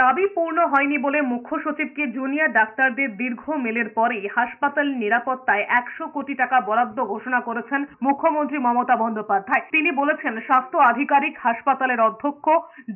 দাবি পূর্ণ হয়নি বলে মুখ্য সচিবকে জুনিয়র ডাক্তারদের দীর্ঘ মেলের পরেই হাসপাতাল নিরাপত্তায় 100 কোটি টাকা বরাদ্দ ঘোষণা করেছেন মুখ্যমন্ত্রী মমতা বন্দ্যোপাধ্যায়। তিনি বলেছেন, স্বাস্থ্য আধিকারিক, হাসপাতালের অধ্যক্ষ,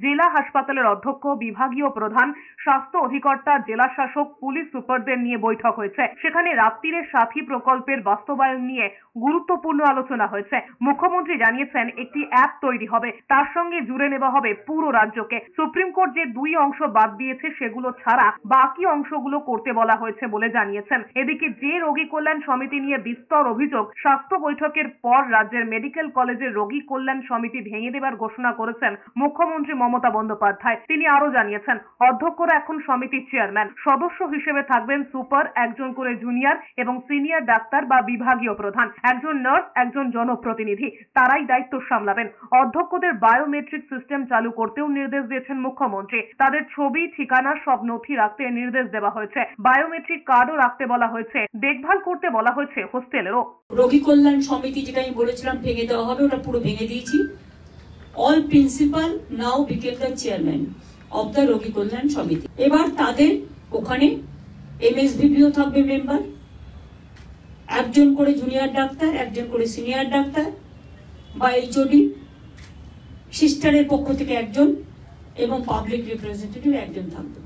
জেলা হাসপাতালের অধ্যক্ষ, বিভাগীয় প্রধান, স্বাস্থ্য অধিকর্তা, জেলা শাসক, পুলিশ সুপারদের নিয়ে বৈঠক হয়েছে। সেখানে রাত্রিরের সাথী প্রকল্পের বাস্তবায়ন নিয়ে গুরুত্বপূর্ণ আলোচনা হয়েছে। মুখ্যমন্ত্রী জানিয়েছেন, একটি অ্যাপ তৈরি হবে, তার সঙ্গে জুড়ে নেওয়া হবে পুরো রাজ্যকে। সুপ্রিম কোর্ট যে 2 অংশ বাদ দিয়েছে সেগুলো ছাড়া বাকি অংশগুলো করতে বলা হয়েছে বলে জানিয়েছেন। এদিকে যে রোগী কল্যাণ সমিতি নিয়ে বিস্তর অভিযোগ, স্বাস্থ্য বৈঠকের পর রাজ্যের মেডিকেল কলেজের রোগী কল্যাণ সমিতি ভেঙে দেবার ঘোষণা করেছেন মুখ্যমন্ত্রী মমতা বন্দ্যোপাধ্যায়। তিনি আরো জানিয়েছেন, অধ্যক্ষরা এখন সমিতির চেয়ারম্যান, সদস্য হিসেবে থাকবেন সুপার, একজন করে জুনিয়র এবং সিনিয়র ডাক্তার বা বিভাগীয় প্রধান, একজন নার্স, একজন জনপ্রতিনিধি, তারাই দায়িত্ব সামলাবেন। অধ্যক্ষদের বায়োমেট্রিক সিস্টেম চালু করতেও নির্দেশ দিয়েছেন মুখ্যমন্ত্রী। তাদের ছবি, ঠিকানা সব নথি রাখতে নির্দেশ দেওয়া হয়েছে। বায়োমেট্রিক কার্ডও রাখতে বলা হয়েছে। দেখভাল করতে বলা হয়েছে হোস্টেলেরও। রোগী কল্যাণ সমিতি যেটা আমি বলেছিলাম ভেঙে দেওয়া হবে, ওটা পুরো ভেঙে দিয়েছি। All principal now became the chairman of the রোগী কল্যাণ সমিতি। এবার তাদের ওখানে এমএসভিপিও থাকবে মেম্বার, একজন করে জুনিয়র ডাক্তার, একজন করে সিনিয়র ডাক্তার বা এইচওডি, সিস্টারের পক্ষ থেকে একজন এবং পাবলিক রিপ্রেজেন্টেটিভ একজন থাকবে।